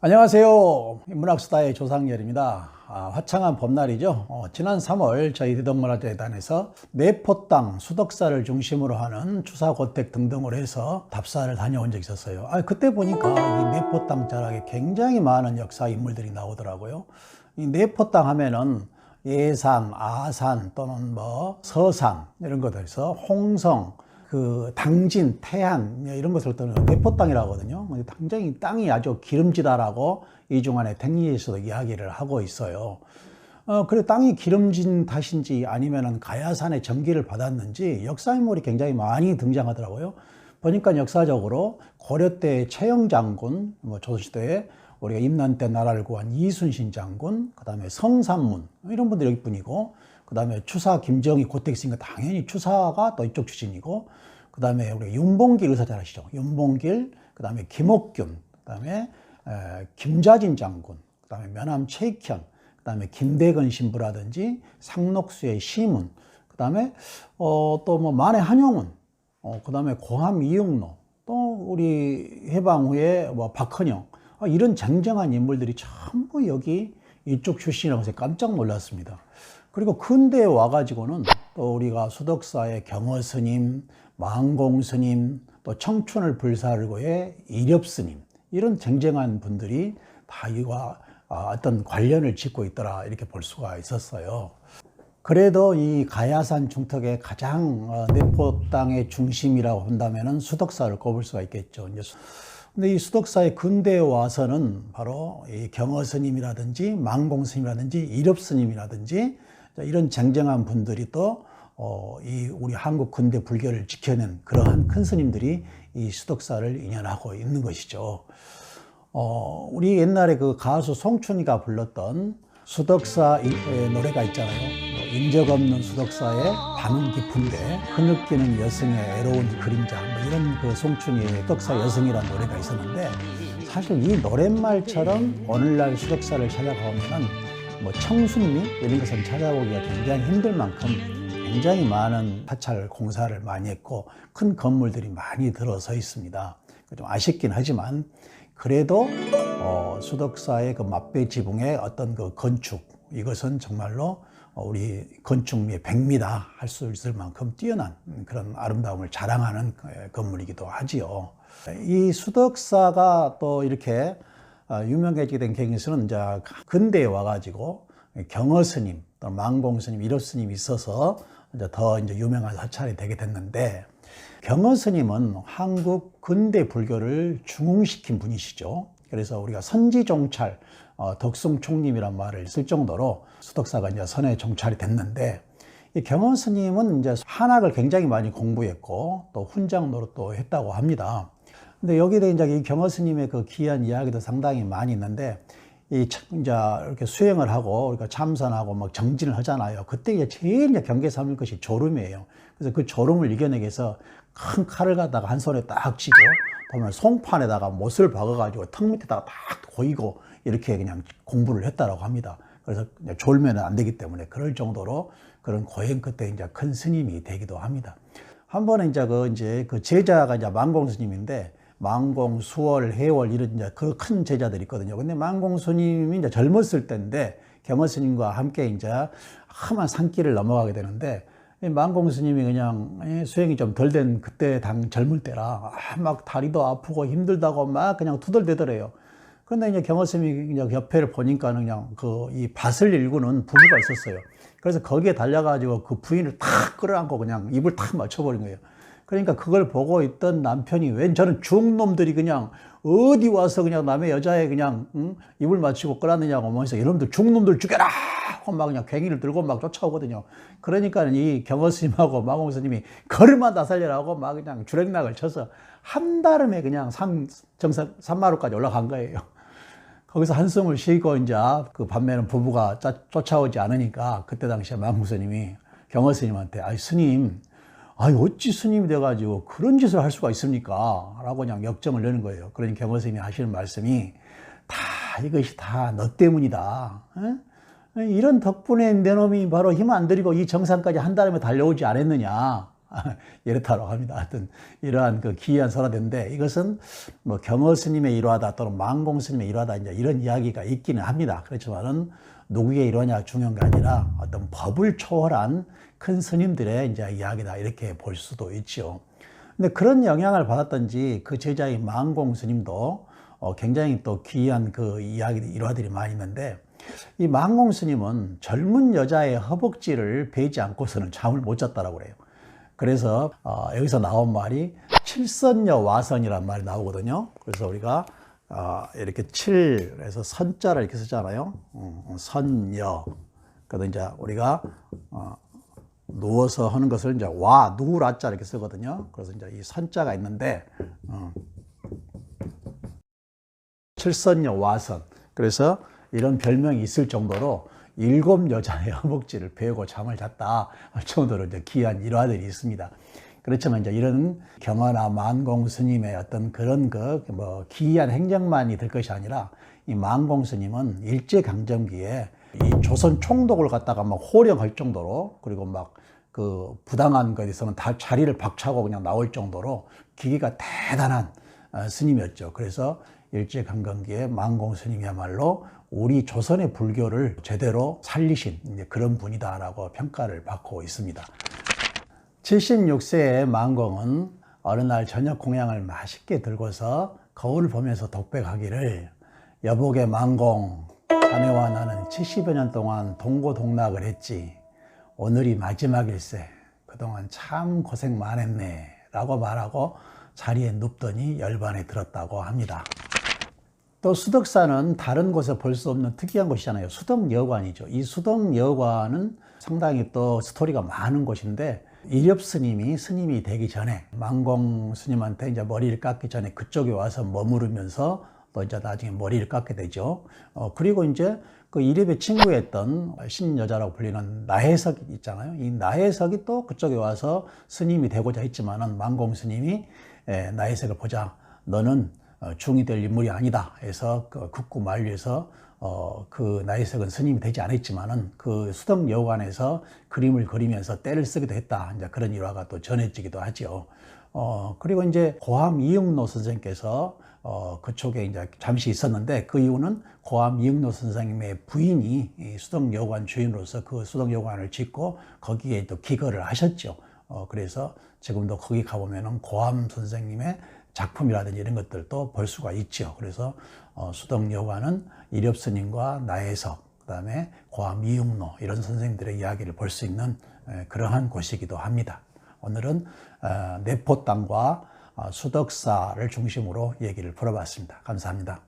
안녕하세요. 문학수다의 조상열입니다. 화창한 봄날이죠. 지난 3월 저희 대덕문화재단에서 내포 땅, 수덕사를 중심으로 하는 추사고택 등등으로 해서 답사를 다녀온 적이 있었어요. 그때 보니까 이 내포 땅 자락에 굉장히 많은 역사 인물들이 나오더라고요. 이 내포 땅 하면은 예산, 아산 또는 서산 이런 것들에서 홍성, 당진, 태안 이런 것을 또는 내포 땅이라고 하거든요. 굉장히 땅이 아주 기름지다라고 이중환의 택리에서도 이야기를 하고 있어요. 그래 땅이 기름진 탓인지 아니면은 가야산의 전기를 받았는지 역사인물이 굉장히 많이 등장하더라고요. 보니까 역사적으로 고려 때 최영 장군, 조선시대에 우리가 임난 때 나라를 구한 이순신 장군, 그 다음에 성삼문 이런 분들이 여기 분이고, 그 다음에 추사 김정희 고택 있으니까 당연히 추사가 또 이쪽 출신이고, 그 다음에 우리 윤봉길 의사 잘 아시죠? 윤봉길, 그 다음에 김옥균, 그 다음에 김좌진 장군, 그 다음에 면함 최익현, 그 다음에 김대건 신부라든지 상록수의 시문, 그 다음에 또 만해 한용운, 그 다음에 고함 이응로, 또 우리 해방 후에 박헌영, 이런 쟁쟁한 인물들이 전부 여기 이쪽 출신이라고 해서 깜짝 놀랐습니다. 그리고 근대에 와가지고는 또 우리가 수덕사의 경허스님, 망공스님, 또 청춘을 불사르고의 이렵스님, 이런 쟁쟁한 분들이 다 이와 어떤 관련을 짓고 있더라 이렇게 볼 수가 있었어요. 그래도 이 가야산 중턱의 가장 내포 땅의 중심이라고 한다면은 수덕사를 꼽을 수가 있겠죠. 근데 이 수덕사의 근대에 와서는 바로 이 경허스님이라든지 망공스님이라든지 이렵스님이라든지 이런 쟁쟁한 분들이 또 이 우리 한국 근대 불교를 지켜낸 그러한 큰 스님들이 이 수덕사를 인연하고 있는 것이죠. 우리 옛날에 그 가수 송춘이가 불렀던 수덕사 노래가 있잖아요. 인적 없는 수덕사의 밤은 깊은데 흐느끼는 여성의 애로운 그림자, 이런 그 송춘이의 수덕사 여성이라는 노래가 있었는데, 사실 이 노랫말처럼 오늘날 수덕사를 찾아가보면은 청순리 이런 것은 찾아보기가 굉장히 힘들 만큼 굉장히 많은 사찰 공사를 많이 했고 큰 건물들이 많이 들어서 있습니다. 좀 아쉽긴 하지만 그래도 수덕사의 그 맛배 지붕의 어떤 그 건축, 이것은 정말로 우리 건축미의 백미다 할 수 있을 만큼 뛰어난 그런 아름다움을 자랑하는 건물이기도 하지요. 이 수덕사가 또 이렇게 유명해지게 된 계기에서는 이제 근대에 와가지고 경허스님, 또 망공스님, 이롭스님이 있어서 이제 더 유명한 사찰이 되게 됐는데, 경허스님은 한국 근대 불교를 중흥시킨 분이시죠. 그래서 우리가 선지종찰, 덕숭총림이란 말을 쓸 정도로 수덕사가 이제 선의 종찰이 됐는데, 이 경허스님은 이제 한학을 굉장히 많이 공부했고 또 훈장 노릇도 했다고 합니다. 근데 여기에 이제 이 경허스님의 그 귀한 이야기도 상당히 많이 있는데, 이제 이렇게 수행을 하고 우리가 참선하고 막 정진을 하잖아요. 그때 이제 제일 이제 경계 삼을 것이 졸음이에요. 그래서 그 졸음을 이겨내기 위해서 큰 칼을 갖다가 한 손에 딱 쥐고, 보면 송판에다가 못을 박아가지고 턱 밑에다가 딱 고이고 이렇게 그냥 공부를 했다라고 합니다. 그래서 졸면은 안 되기 때문에 그럴 정도로 그런 고행 끝에 이제 큰 스님이 되기도 합니다. 한 번은 이제 그 제자가 이제 망공 스님인데, 망공, 수월, 해월 이런 이제 그 큰 제자들이 있거든요. 근데 망공 스님이 이제 젊었을 때인데 경허 스님과 함께 이제 험한 산길을 넘어가게 되는데, 망공 스님이 그냥 수행이 좀 덜 된 그때 젊을 때라 막 다리도 아프고 힘들다고 막 그냥 투덜대더래요. 그런데 이제 경허 스님이 이제 옆에를 보니까 그냥 이 밭을 일구는 부부가 있었어요. 그래서 거기에 달려가지고 그 부인을 탁 끌어안고 그냥 입을 탁 맞춰버린 거예요. 그러니까 그걸 보고 있던 남편이, 웬 저는 중놈들이 그냥 어디 와서 그냥 남의 여자에 그냥 입을 맞추고 끌었느냐고 하면서 이놈들 중놈들 죽여라 하고 막 그냥 괭이를 들고 막 쫓아오거든요. 그러니까 이 경허스님하고 망공스님이 걸음만 다 살려라고 막 그냥 주랭락을 쳐서 한달음에 그냥 산마루까지 올라간 거예요. 거기서 한숨을 쉬고 이제 그 밤에는 부부가 쫓아오지 않으니까 그때 당시에 망공스님이 경허스님한테, 스님, 어찌 스님이 돼가지고 그런 짓을 할 수가 있습니까? 라고 그냥 역정을 내는 거예요. 그러니 경허 스님이 하시는 말씀이, 이것이 다 너 때문이다. 이런 덕분에 내 놈이 바로 힘 안 들이고 이 정상까지 한 달에 달려오지 않았느냐. 이렇다고 합니다. 하여튼 이러한 그 기이한 설화인데 이것은 뭐 경허 스님의 일화다 또는 망공 스님의 일화다 이제 이런 이야기가 있기는 합니다. 그렇지만은 누구의 일화냐 중요한 게 아니라 어떤 법을 초월한 큰 스님들의 이제 이야기다 이렇게 볼 수도 있죠. 근데 그런 영향을 받았던지 그 제자인 망공 스님도 굉장히 또 귀한 그 이야기 일화들이 많이 있는데 이 망공 스님은 젊은 여자의 허벅지를 베지 않고서는 잠을 못 잤다라고 그래요. 그래서 여기서 나온 말이 칠선녀 와선이란 말이 나오거든요. 그래서 우리가 이렇게 칠에서 선자를 이렇게 쓰잖아요. 선녀. 그래서 이제 우리가 누워서 하는 것을 이제 누라자 이렇게 쓰거든요. 그래서 이제 이 선자가 있는데 칠선녀 와선. 그래서 이런 별명이 있을 정도로 7 여자의 허벅지를 베고 잠을 잤다 할 정도로 이제 귀한 일화들이 있습니다. 그렇지만 이제 이런 경허나 만공 스님의 어떤 그런 뭐 기이한 행적만이 될 것이 아니라 이 만공 스님은 일제강점기에 이 조선 총독을 갖다가 막 호령할 정도로 그리고 막 그 부당한 것에 있어서는 다 자리를 박차고 그냥 나올 정도로 기계가 대단한 스님이었죠. 그래서 일제강점기에 만공 스님이야말로 우리 조선의 불교를 제대로 살리신 이제 그런 분이다라고 평가를 받고 있습니다. 76세의 만공은 어느 날 저녁 공양을 맛있게 들고서 거울을 보면서 독백하기를 여복의 만공, 자네와 나는 70여 년 동안 동고동락을 했지. 오늘이 마지막일세. 그동안 참 고생 많았네 라고 말하고 자리에 눕더니 열반에 들었다고 합니다. 또 수덕사는 다른 곳에 볼 수 없는 특이한 곳이잖아요. 수덕여관이죠. 이 수덕여관은 상당히 또 스토리가 많은 곳인데 이렵 스님이 되기 전에 만공 스님한테 이제 머리를 깎기 전에 그쪽에 와서 머무르면서 또 이제 나중에 머리를 깎게 되죠. 그리고 이제 그 이렵의 친구였던 신여자라고 불리는 나혜석이 있잖아요. 이 나혜석이 또 그쪽에 와서 스님이 되고자 했지만은 만공 스님이 나혜석을 보자 너는 중이 될 인물이 아니다 해서 극구 만류해서 그 나혜석은 스님이 되지 않았지만은 그 수덕여관에서 그림을 그리면서 때를 쓰기도 했다. 이제 그런 일화가 또 전해지기도 하죠. 그리고 이제 고암 이응로 선생님께서 그쪽에 이제 잠시 있었는데 그 이유는 고암 이응로 선생님의 부인이 수덕여관 주인으로서 그 수덕여관을 짓고 거기에 또 기거를 하셨죠. 그래서 지금도 거기 가보면은 고암 선생님의 작품이라든지 이런 것들도 볼 수가 있죠. 그래서 수덕여관은 이렵 스님과 나혜석, 그다음에 고암 이응로 이런 선생님들의 이야기를 볼 수 있는 그러한 곳이기도 합니다. 오늘은 내포 땅과 수덕사를 중심으로 얘기를 풀어봤습니다. 감사합니다.